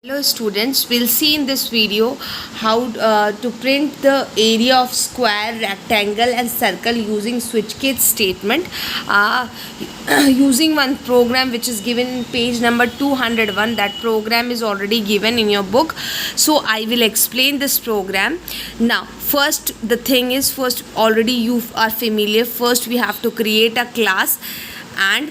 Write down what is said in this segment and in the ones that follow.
Hello students, we'll see in this video how to print the area of square, rectangle and circle using switch case statement using one program which is given in page number 201. That program is already given in your book, so I will explain this program. Now first the thing is, first already you are familiar, first we have to create a class, and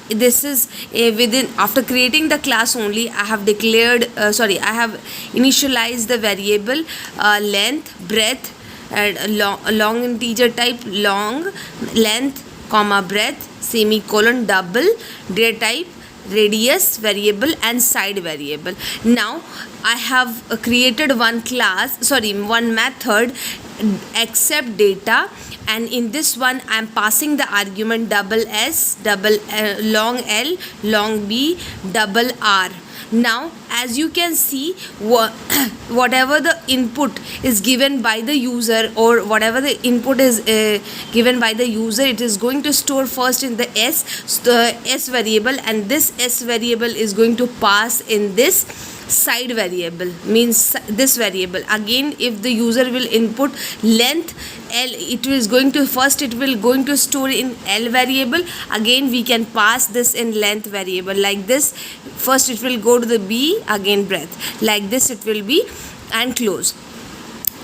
this is within, after creating the class only, I have declared I have initialized the variable length, breadth and long integer type, long, length comma breadth semicolon, double, data type, radius variable and side variable. Now I have created one method accept data, and in this one I am passing the argument double s, double long L, long B, double R. Now as you can see, whatever the input is given by the user, or whatever the input is given by the user, it is going to store first in the s variable, and this s variable is going to pass in this side variable, means this variable. Again, if the user will input length L, it will going to store in L variable. Again we can pass this in length variable, like this. First it will go to the B, again breadth, like this it will be, and close.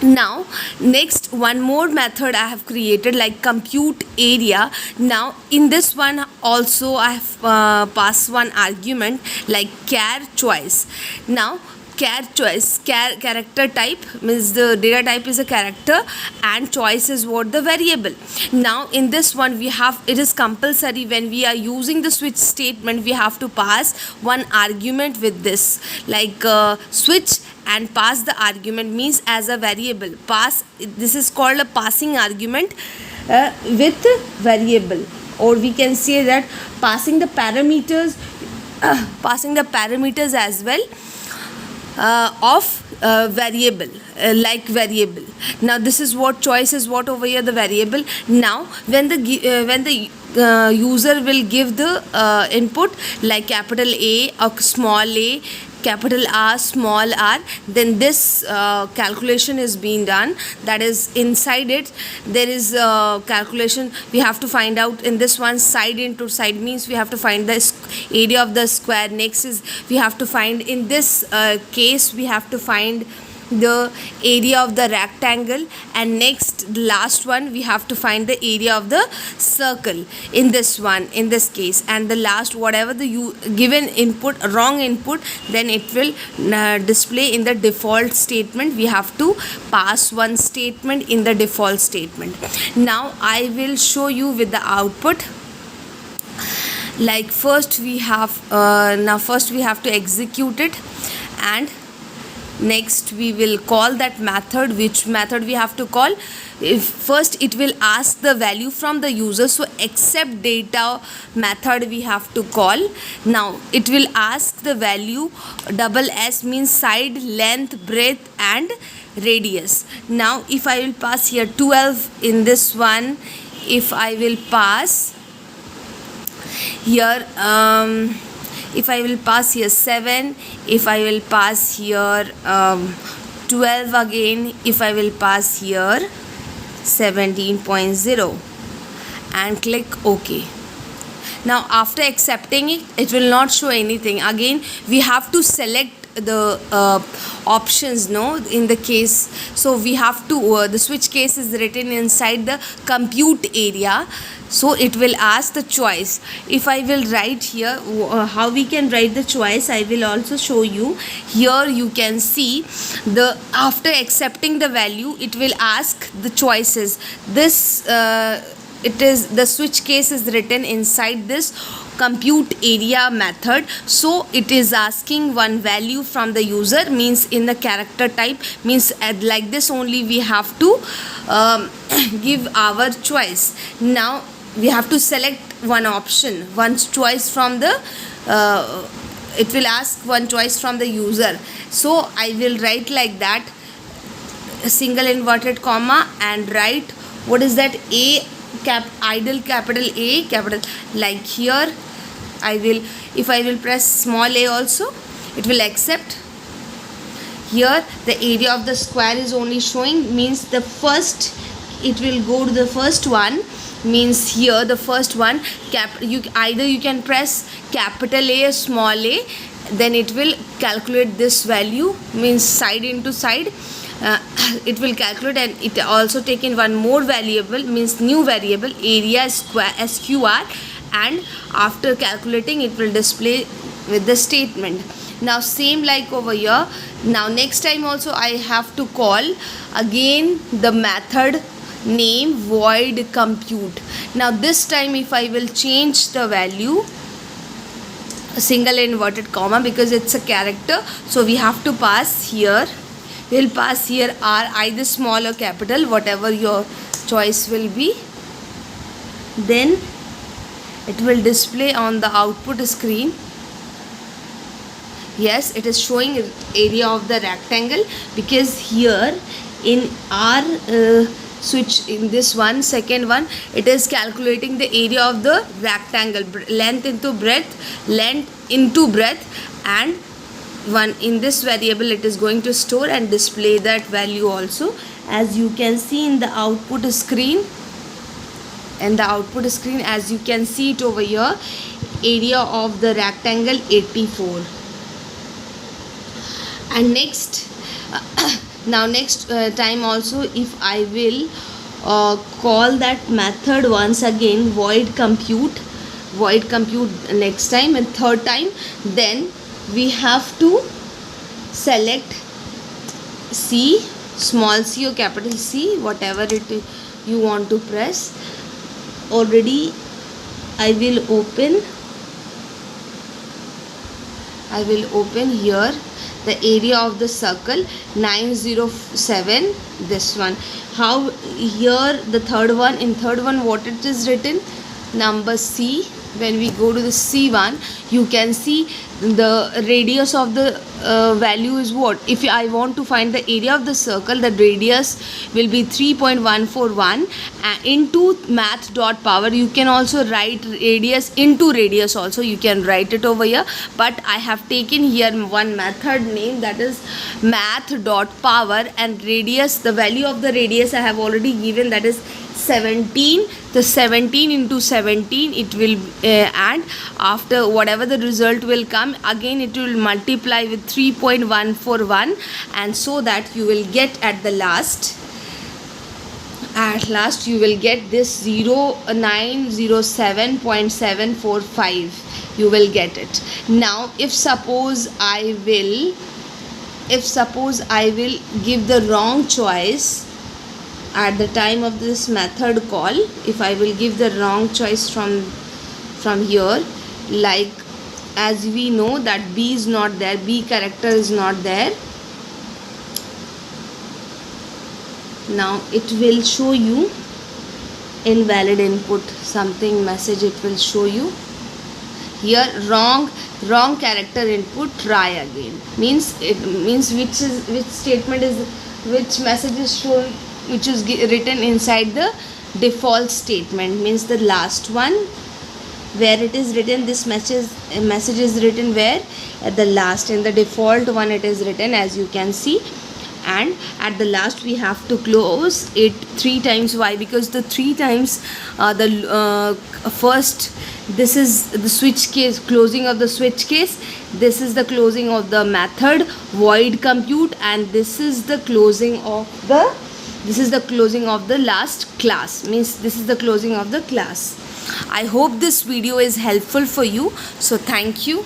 Now next, one more method I have created, like compute area. Now in this one also I have passed one argument like char choice. Now char choice, character type, means the data type is a character and choice is what, the variable. Now in this one we have, it is compulsory when we are using the switch statement, we have to pass one argument with this, like switch and pass the argument, means as a variable pass. This is called a passing argument with variable, or we can say that passing the parameters as well of variable, like variable. Now this is what choice is, what over here, the variable. Now when the user will give the input like capital A or small a, capital R, small r, then this calculation is being done. That is, inside it there is calculation we have to find out. In this one, side into side means we have to find the area of the square. Next is we have to find, in this case we have to find the area of the rectangle, and next, last one, we have to find the area of the circle in this one, in this case. And the last, whatever the given input, wrong input, then it will display in the default statement. We have to pass one statement in the default statement. Now I will show you with the output. Like first we have to execute it, and next we will call that method. Which method we have to call? If first it will ask the value from the user, so accept data method we have to call. Now it will ask the value, double S means side, length, breadth and radius. Now if I will pass here 12 in this one, if I will pass here if I will pass here 7, if I will pass here 12 again, if I will pass here 17.0 and click OK. Now after accepting it, it will not show anything. Again we have to select the options, no, in the case. So we have to the switch case is written inside the compute area, so it will ask the choice. If I will write here how we can write the choice, I will also show you. Here you can see the, after accepting the value, it will ask the choices. This it is, the switch case is written inside this compute area method, so it is asking one value from the user, means in the character type, means like this only we have to give our choice. Now we have to select one option, one choice from the it will ask one choice from the user. So I will write like that, single inverted comma, and write what is that, A idle capital A capital, like here I will, if I will press small a also, it will accept. Here the area of the square is only showing, means the first, it will go to the first one, means here the first one, either you can press capital A, small a, then it will calculate this value, means side into side. It will calculate, and it also taken one more variable, means new variable, area square SQR, and after calculating it will display with the statement. Now same like over here. Now next time also I have to call again the method name void compute. Now this time if I will change the value, single inverted comma, because it's a character, so we have to pass here, we'll pass here R, either small or capital, whatever your choice will be. Then it will display on the output screen. Yes, it is showing area of the rectangle, because here in our switch, in this one, second one, it is calculating the area of the rectangle, length into breadth, and one in this variable it is going to store and display that value also, as you can see in the output screen. And the output screen, as you can see it over here, area of the rectangle 84. And next now next time also, if I will call that method once again, void compute next time and third time, then we have to select C, small c or capital C, whatever it you want to press. Already I will open here the area of the circle 907, this one. How here the third one, in third one what it is written, number C. When we go to the C1, you can see the radius of the value is what. If I want to find the area of the circle, the radius will be 3.141 into math.power. You can also write radius into radius also, you can write it over here, but I have taken here one method name, that is math.power, and radius, the value of the radius I have already given, that is 17. The 17 into 17 it will and after whatever the result will come, again it will multiply with 3.141, and so that you will get at last you will get this 0907.745, you will get it. Now if suppose I will give the wrong choice at the time of this method call, if I will give the wrong choice from here, like as we know that B is not there, B character is not there. Now it will show you invalid input, something message it will show you here, wrong character input, try again. Means which statement is, which message is showing, which is written inside the default statement, means the last one where it is written, this message is written where, at the last. In the default one it is written, as you can see, and at the last we have to close it 3 times. Why? Because the 3 times first, this is the switch case, closing of the switch case, this is the closing of the method void compute, and this is the closing of the last class, means this is the closing of the class. I hope this video is helpful for you, so thank you.